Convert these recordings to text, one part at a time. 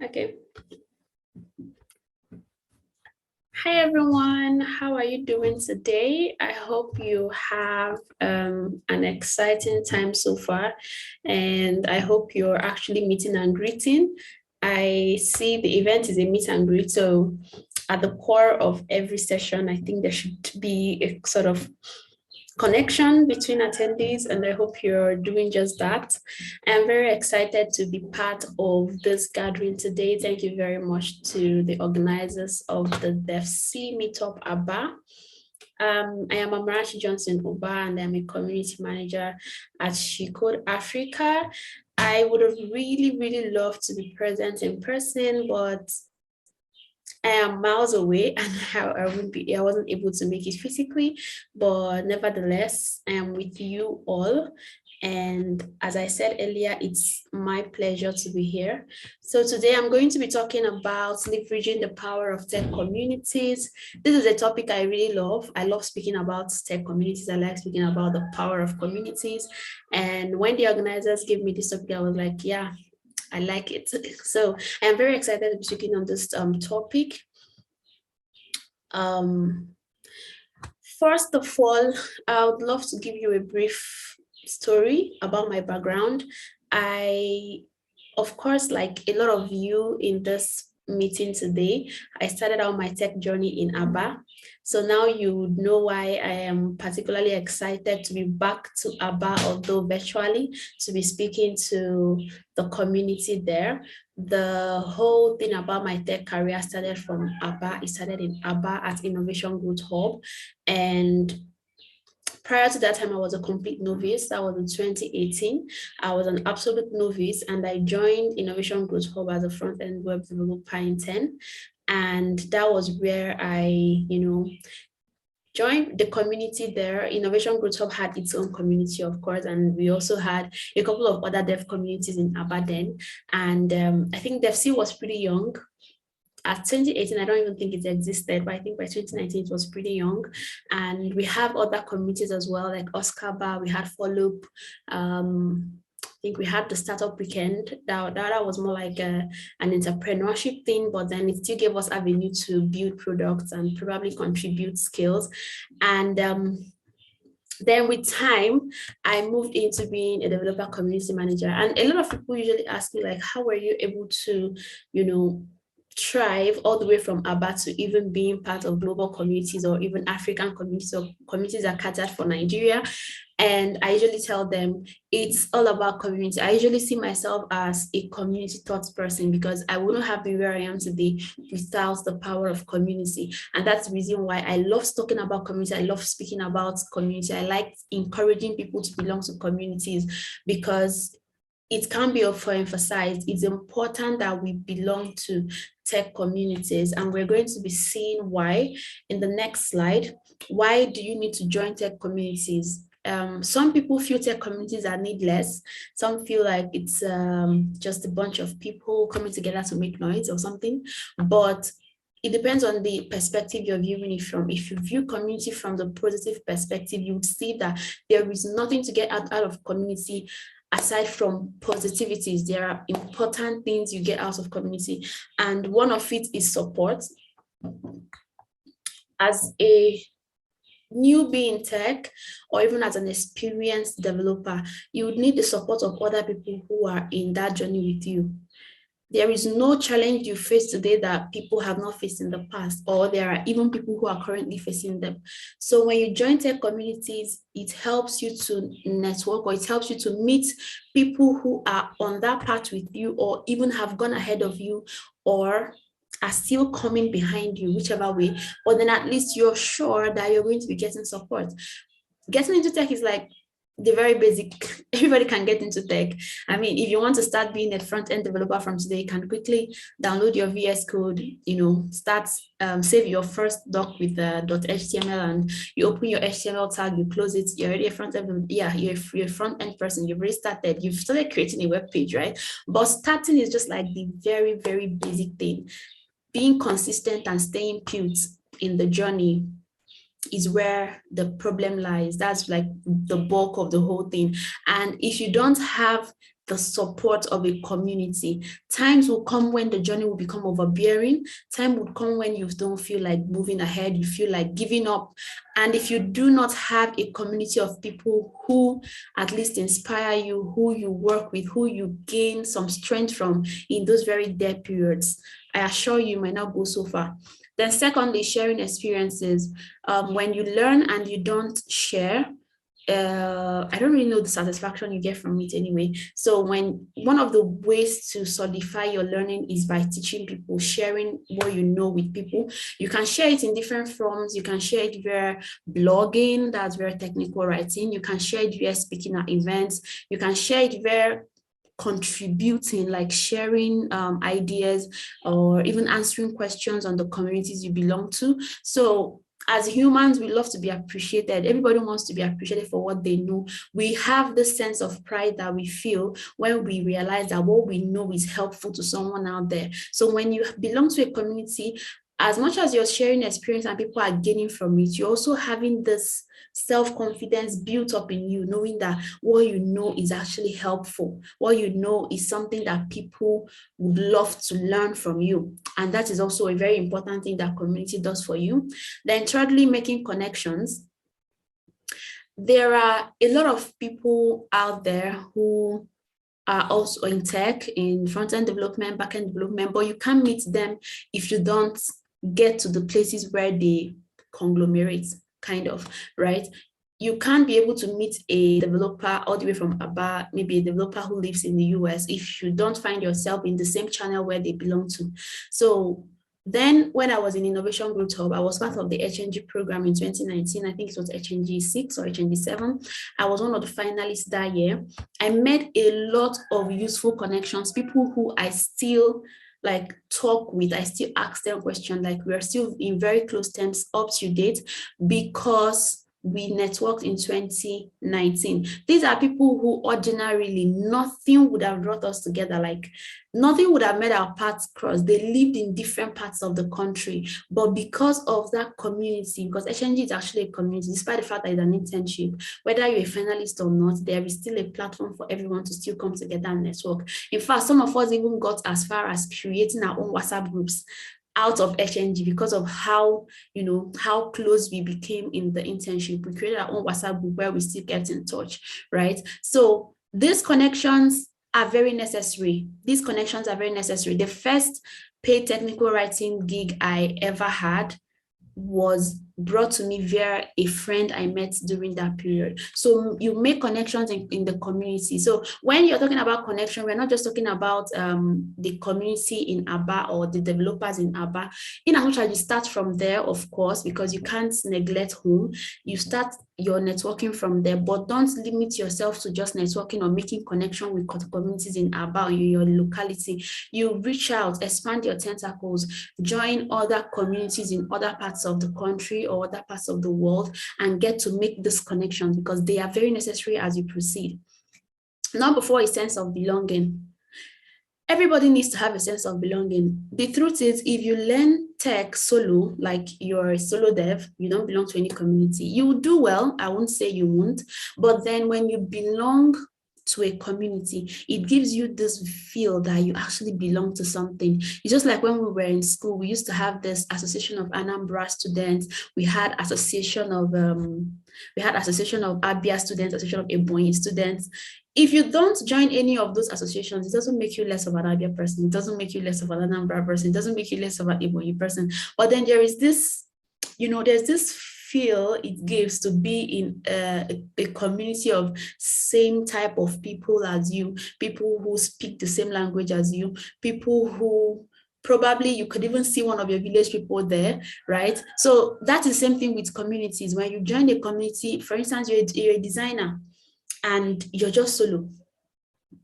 Okay. Hi everyone, how are you doing today? I hope you have an exciting time so far, and I hope you're actually meeting and greeting. I see the event is a meet and greet, so at the core of every session, I think there should be a sort of connection between attendees, and I hope you're doing just that. I'm very excited to be part of this gathering today. Thank you very much to the organizers of the DevC Meetup Aba. I am Amarachi Johnson Ubah, and I'm a community manager at She Code Africa. I would have really loved to be present in person, but I am miles away and I wasn't able to make it physically, but nevertheless, I am with you all. And as I said earlier, it's my pleasure to be here. So today I'm going to be talking about leveraging the power of tech communities. This is a topic I really love. I love speaking about tech communities. I like speaking about the power of communities. And when the organizers gave me this topic, I was like, yeah, I like it. So I'm very excited to be speaking on this topic. First of all, I would love to give you a brief story about my background. Of course, like a lot of you in this meeting today, I started out my tech journey in Aba. So now you know why I am particularly excited to be back to Aba, although virtually, to be speaking to the community there. The whole thing about my tech career started from Aba. It started in Aba at Innovation Growth Hub. And prior to that time, I was a complete novice. That was in 2018. I was an absolute novice, and I joined Innovation Growth Hub as a front-end web developer in 10. And that was where I, joined the community there. Innovation Growth Hub had its own community, of course, and we also had a couple of other dev communities in Abadan. And I think DevC was pretty young. At 2018, I don't even think it existed, but I think by 2019 it was pretty young. And we have other communities as well, like Oscar Bar, we had Follow. I think we had the startup weekend. That was more like an entrepreneurship thing, but then it still gave us avenue to build products and probably contribute skills. And then with time, I moved into being a developer community manager. And a lot of people usually ask me, like, how were you able to, thrive all the way from Aba to even being part of global communities or even African communities or communities that catered for Nigeria? And I usually tell them it's all about community. I usually see myself as a community thought person because I wouldn't have been where I am today without the power of community. And that's the reason why I love talking about community. I love speaking about community. I like encouraging people to belong to communities because it can be overemphasized. It's important that we belong to tech communities, and we're going to be seeing why in the next slide. Why do you need to join tech communities? Some people feel tech communities are needless. Some feel like it's just a bunch of people coming together to make noise or something, but it depends on the perspective you're viewing it from. If you view community from the positive perspective, you would see that there is nothing to get out of community aside from positivities. There are important things you get out of community, and one of it is support. As a newbie in tech, or even as an experienced developer, you would need the support of other people who are in that journey with you. There is no challenge you face today that people have not faced in the past, or there are even people who are currently facing them. So when you join tech communities, it helps you to network, or it helps you to meet people who are on that path with you, or even have gone ahead of you, or are still coming behind you, whichever way. But then at least you're sure that you're going to be getting support. Getting into tech is like the very basic. Everybody can get into tech. I mean, if you want to start being a front-end developer from today, you can quickly download your VS Code, start, save your first doc with .html, and you open your HTML tag, you close it, you're already a front-end, you're a front-end person, you've already started, you've started creating a web page, right? But starting is just like the very, very basic thing. Being consistent and staying put in the journey is where the problem lies. That's like the bulk of the whole thing. And if you don't have the support of a community. Times will come when the journey will become overbearing. Time will come when you don't feel like moving ahead, you feel like giving up. And if you do not have a community of people who at least inspire you, who you work with, who you gain some strength from in those very dead periods, I assure you might not go so far. Then secondly, sharing experiences. When you learn and you don't share, I don't really know the satisfaction you get from it anyway. So when one of the ways to solidify your learning is by teaching people, sharing what you know with people. You can share it in different forms. You can share it via blogging, that's very technical writing. You can share it via speaking at events. You can share it via contributing, like sharing ideas or even answering questions on the communities you belong to. So as humans, we love to be appreciated. Everybody wants to be appreciated for what they know. We have this sense of pride that we feel when we realize that what we know is helpful to someone out there. So when you belong to a community, as much as you're sharing experience and people are gaining from it, you're also having this self-confidence built up in you, knowing that what you know is actually helpful. What you know is something that people would love to learn from you. And that is also a very important thing that community does for you. Then thirdly, making connections. There are a lot of people out there who are also in tech, in front-end development, back-end development, but you can't meet them if you don't get to the places where they conglomerate, kind of, right? You can't be able to meet a developer all the way from Aba, maybe a developer who lives in the US, if you don't find yourself in the same channel where they belong to. So then when I was in Innovation Growth Hub, I was part of the HNG program in 2019. I think it was HNG 6 or HNG 7. I was one of the finalists that year. I made a lot of useful connections, people who I still like talk with, I still ask them questions, like we're still in very close terms, up to date, because we networked in 2019. These are people who ordinarily nothing would have brought us together, like nothing would have made our paths cross. They lived in different parts of the country, but because of that community, because HNG is actually a community, despite the fact that it's an internship, whether you're a finalist or not, there is still a platform for everyone to still come together and network. In fact, some of us even got as far as creating our own WhatsApp groups out of HNG because of how, how close we became in the internship. We created our own WhatsApp group where we still get in touch, right? So these connections are very necessary. These connections are very necessary. The first paid technical writing gig I ever had was brought to me via a friend I met during that period. So you make connections in the community. So when you're talking about connection, we're not just talking about the community in Aba or the developers in Aba. In as much as you start from there, of course, because you can't neglect home, you start your networking from there, but don't limit yourself to just networking or making connection with communities in Aba or your locality. You reach out, expand your tentacles, join other communities in other parts of the country or other parts of the world, and get to make this connection, because they are very necessary as you proceed. Number 4 is sense of belonging. Everybody needs to have a sense of belonging. The truth is, if you learn tech solo, like you're a solo dev, you don't belong to any community, you will do well. I won't say you won't, but then when you belong to a community, it gives you this feel that you actually belong to something. It's just like when we were in school, we used to have this association of Anambra students, we had association of Abia students, association of Ebonyi students. If you don't join any of those associations, it doesn't make you less of an Abia person, it doesn't make you less of an Anambra person, it doesn't make you less of an Ebonyi person. But then there is this, there's this feel it gives to be in a community of same type of people as you, people who speak the same language as you, people who probably you could even see one of your village people there, right? So that's the same thing with communities. When you join a community, for instance, you're a designer and you're just solo,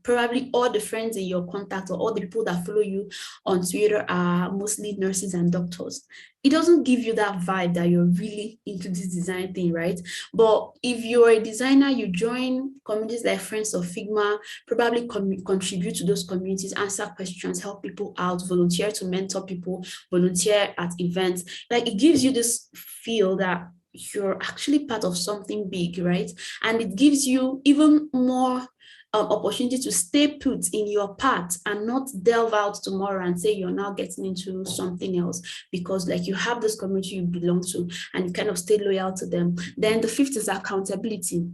probably all the friends in your contact or all the people that follow you on Twitter are mostly nurses and doctors. It doesn't give you that vibe that you're really into this design thing, right? But if you're a designer, you join communities like Friends of Figma, probably contribute to those communities, answer questions, help people out, volunteer to mentor people, volunteer at events. Like, it gives you this feel that you're actually part of something big, right? And it gives you even more opportunity to stay put in your path and not delve out tomorrow and say you're now getting into something else, because like you have this community you belong to and you kind of stay loyal to them. Then the fifth is accountability.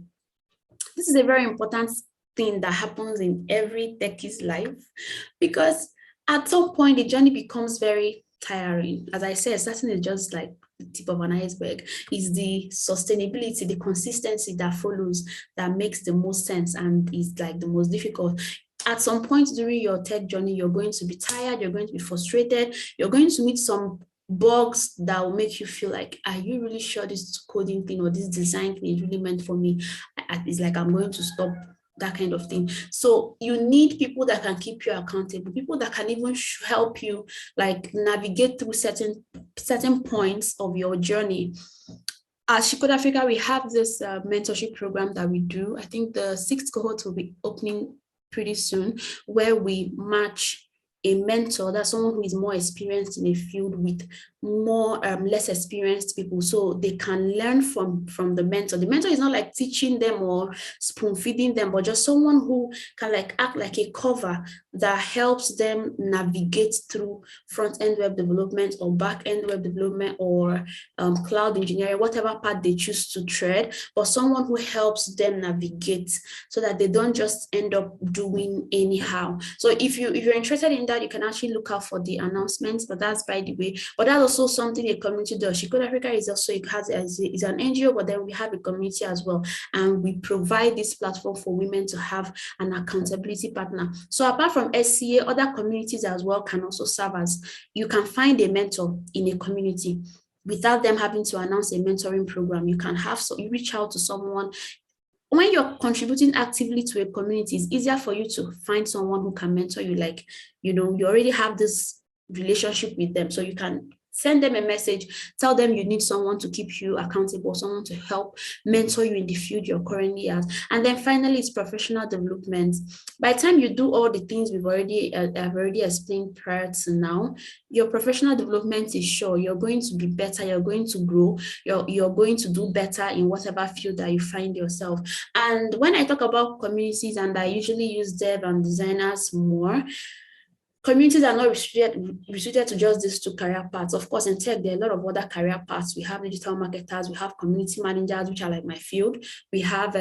This is a very important thing that happens in every techie's life, because at some point the journey becomes very tiring. As I said, starting is just like the tip of an iceberg. Is the sustainability, the consistency that follows that makes the most sense and is like the most difficult. At some point during your tech journey, you're going to be tired, you're going to be frustrated, you're going to meet some bugs that will make you feel like, are you really sure this coding thing or this design thing is really meant for me? It's like I'm going to stop, that kind of thing. So you need people that can keep you accountable, people that can even help you like navigate through certain points of your journey. At She Code Africa, we have this mentorship program that we do. I think the 6th cohort will be opening pretty soon, where we match a mentor, that's someone who is more experienced in a field with more less experienced people, so they can learn from the mentor. The mentor is not like teaching them or spoon feeding them, but just someone who can like act like a cover that helps them navigate through front-end web development or back-end web development or cloud engineering, whatever path they choose to tread, but someone who helps them navigate so that they don't just end up doing anyhow. So if you're interested in that, you can actually look out for the announcements, but that's by the way. But that's also something a community does. She Code Africa is also, is an NGO, but then we have a community as well. And we provide this platform for women to have an accountability partner. So apart from SCA, other communities as well can also serve as, you can find a mentor in a community without them having to announce a mentoring program. You can have, so you reach out to someone. When you're contributing actively to a community, it's easier for you to find someone who can mentor you. Like, you already have this relationship with them, so you can send them a message, tell them you need someone to keep you accountable, someone to help mentor you in the field you're currently at. And then finally, it's professional development. By the time you do all the things I've already explained prior to now, your professional development is sure. You're going to be better, you're going to grow, you're going to do better in whatever field that you find yourself. And when I talk about communities, and I usually use dev and designers more, communities are not restricted to just these 2 career paths. Of course, in tech, there are a lot of other career paths. We have digital marketers, we have community managers, which are like my field. We have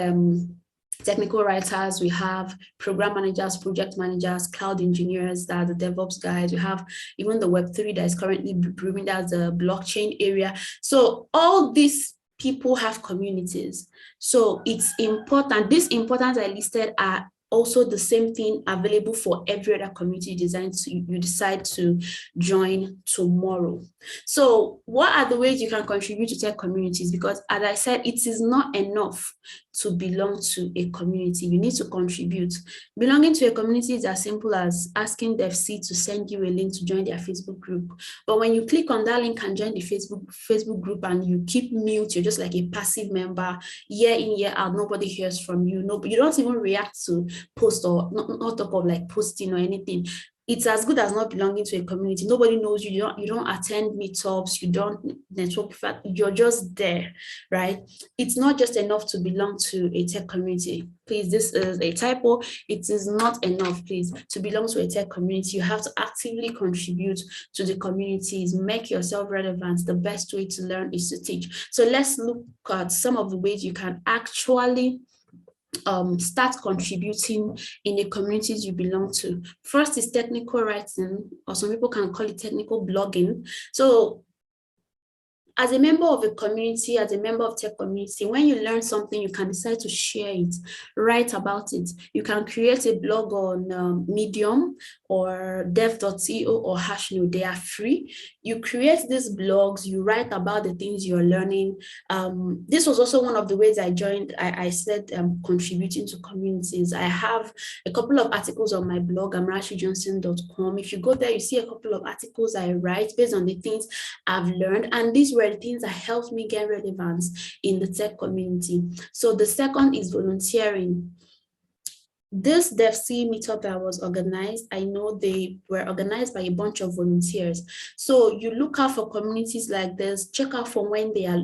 technical writers, we have program managers, project managers, cloud engineers, that are the DevOps guys. We have even the Web3 that is currently brewing, that's the blockchain area. So all these people have communities. So it's important. These importance I listed are also the same thing available for every other community you decide to join tomorrow. So what are the ways you can contribute to tech communities? Because as I said, it is not enough to belong to a community. You need to contribute. Belonging to a community is as simple as asking DevC to send you a link to join their Facebook group. But when you click on that link and join the Facebook group and you keep mute, you're just like a passive member, year in, year out, nobody hears from you. No, you don't even react to post, or not talk of like posting or anything. It's as good as not belonging to a community. Nobody knows you. You don't attend meetups. You don't network. You're just there, right? It's not just enough to belong to a tech community. Please, this is a typo. It is not enough, please, to belong to a tech community. You have to actively contribute to the communities, make yourself relevant. The best way to learn is to teach. So let's look at some of the ways you can actually start contributing in the communities you belong to. First is technical writing, or some people can call it technical blogging. So as a member of a community, as a member of tech community, when you learn something, you can decide to share it, write about it. You can create a blog on Medium or dev.co or Hashnode. They are free. You create these blogs, you write about the things you're learning. This was also one of the ways I joined. I said contributing to communities. I have a couple of articles on my blog, amarachijohnson.com. If you go there, you see a couple of articles I write based on the things I've learned. And these were the things that helped me get relevance in the tech community. So the second is volunteering. This DevC meetup that was organized, I know they were organized by a bunch of volunteers. So you look out for communities like this, check out for when they are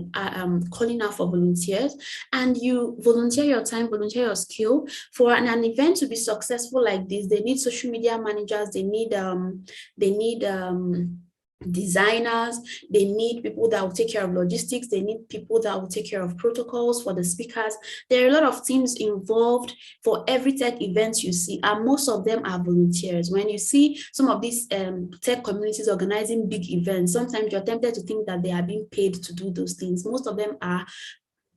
calling out for volunteers, and you volunteer your time, volunteer your skill. For an event to be successful like this, they need social media managers, they need designers, they need people that will take care of logistics, they need people that will take care of protocols for the speakers. There are a lot of teams involved for every tech event you see, and most of them are volunteers. When you see some of these tech communities organizing big events, sometimes you're tempted to think that they are being paid to do those things. Most of them are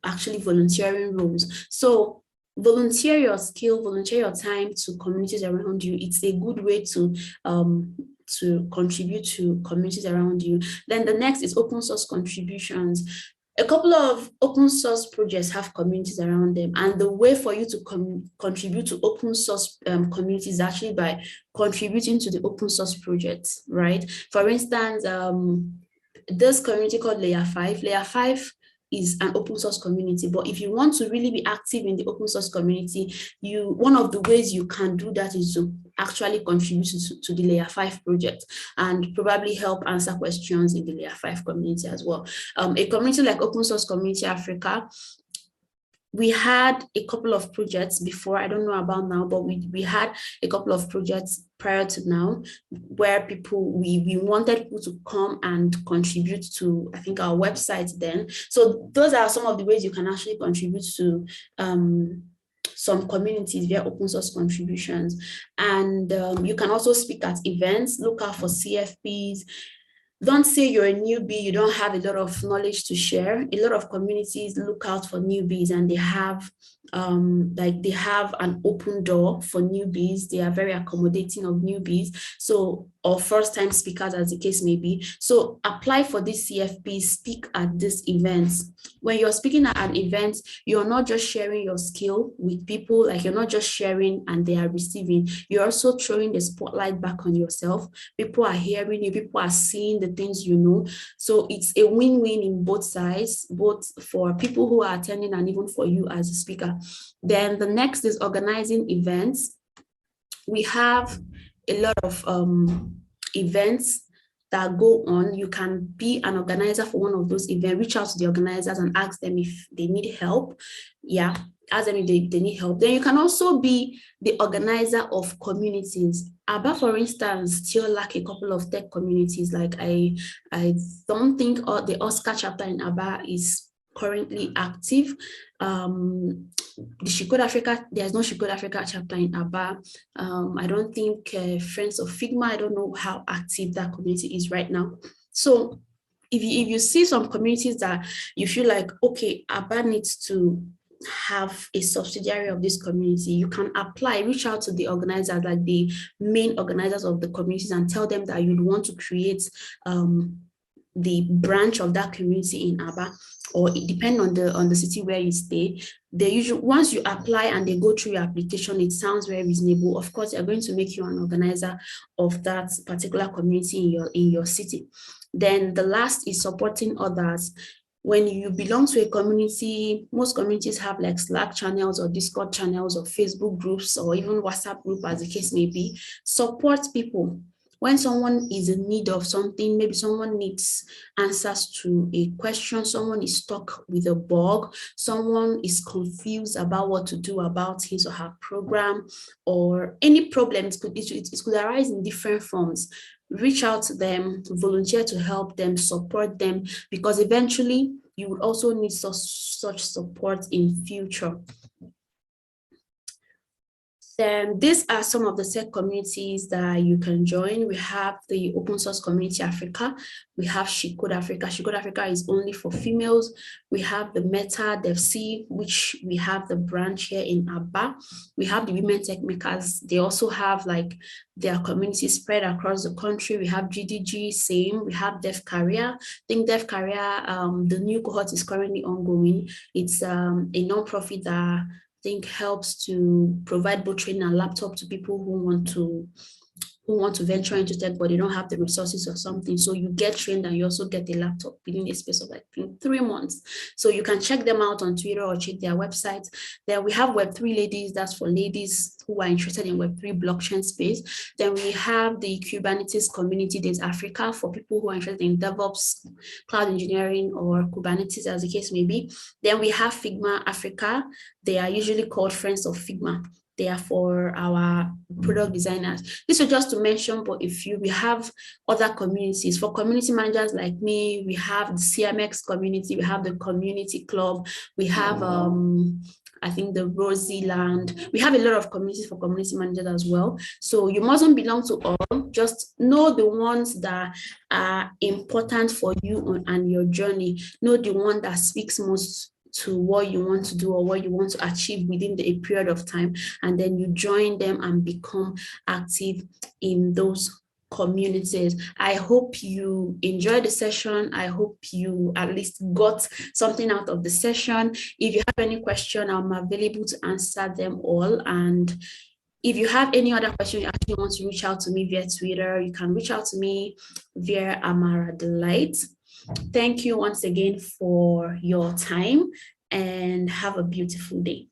actually volunteering roles. So volunteer your skill, volunteer your time to communities around you. It's a good way to contribute to communities around you. Then the next is open source contributions. A couple of open source projects have communities around them, and the way for you to contribute to open source communities is actually by contributing to the open source projects, right? For instance, this community called Layer 5 is an open source community, but if you want to really be active in the open source community, one of the ways you can do that is to actually contribute to the Layer 5 project and probably help answer questions in the Layer 5 community as well. A community like Open Source Community Africa, we had a couple of projects before, I don't know about now, but we had a couple of projects prior to now where we wanted people to come and contribute to, I think, our website then. So those are some of the ways you can actually contribute to some communities via open source contributions. And you can also speak at events, look out for CFPs. Don't say you're a newbie, you don't have a lot of knowledge to share. A lot of communities look out for newbies, and they have an open door for newbies. They are very accommodating of newbies, so, or first-time speakers, as the case may be. So apply for this CFP, speak at these events. When you're speaking at an event, you're not just sharing your skill with people, like you're not just sharing and they are receiving, you're also throwing the spotlight back on yourself. People are hearing you, people are seeing the things you know. So it's a win-win in both sides, both for people who are attending and even for you as a speaker. Then the next is organizing events. We have a lot of events that go on. You can be an organizer for one of those events, reach out to the organizers and ask them if they need help. Yeah, ask them if they need help. Then you can also be the organizer of communities. Aba, for instance, still lack a couple of tech communities. Like I don't think the Oscar chapter in Aba is currently active. The Shikode Africa, there's no Shikode Africa chapter in Aba. I don't think Friends of Figma, I don't know how active that community is right now. So if you see some communities that you feel like, okay, Aba needs to have a subsidiary of this community, you can apply, reach out to the organizers, like the main organizers of the communities, and tell them that you'd want to create the branch of that community in Aba, or it depends on the city where you stay. They usually, once you apply and they go through your application, it sounds very reasonable. Of course, they're going to make you an organizer of that particular community in your city. Then the last is supporting others. When you belong to a community, most communities have like Slack channels or Discord channels or Facebook groups or even WhatsApp group, as the case may be. Support people. When someone is in need of something, maybe someone needs answers to a question, someone is stuck with a bug, someone is confused about what to do about his or her program, or any problem, it could arise in different forms. Reach out to them, volunteer to help them, support them, because eventually you will also need such support in future. Then these are some of the tech communities that you can join. We have the Open Source Community Africa. We have Shikode Africa. Shikode Africa is only for females. We have the Meta DevC, which we have the branch here in Aba. We have the Women Tech Makers. They also have like their community spread across the country. We have GDG, same. We have Dev Career. I think Dev Career, the new cohort is currently ongoing. It's a nonprofit that I think helps to provide both training and laptop to people who want to who want to venture into tech, but they don't have the resources or something. So you get trained and you also get a laptop within a space of like 3 months. So you can check them out on Twitter or check their website. Then we have Web3 Ladies, that's for ladies who are interested in Web3 blockchain space. Then we have the Kubernetes Community Days Africa for people who are interested in DevOps, cloud engineering, or Kubernetes, as the case may be. Then we have Figma Africa. They are usually called Friends of Figma. They are for our product designers. This is just to mention, but we have other communities. For community managers like me, we have the CMX community, we have the community club, we have I think the Rosie Land. We have a lot of communities for community managers as well. So you mustn't belong to all. Just know the ones that are important for you and your journey. Know the one that speaks most to what you want to do or what you want to achieve within a period of time, and then you join them and become active in those communities. I hope you enjoyed the session. I hope you at least got something out of the session. If you have any question, I'm available to answer them all. And if you have any other question you actually want to reach out to me via Twitter, you can reach out to me via Amara Delight. Thank you once again for your time and have a beautiful day.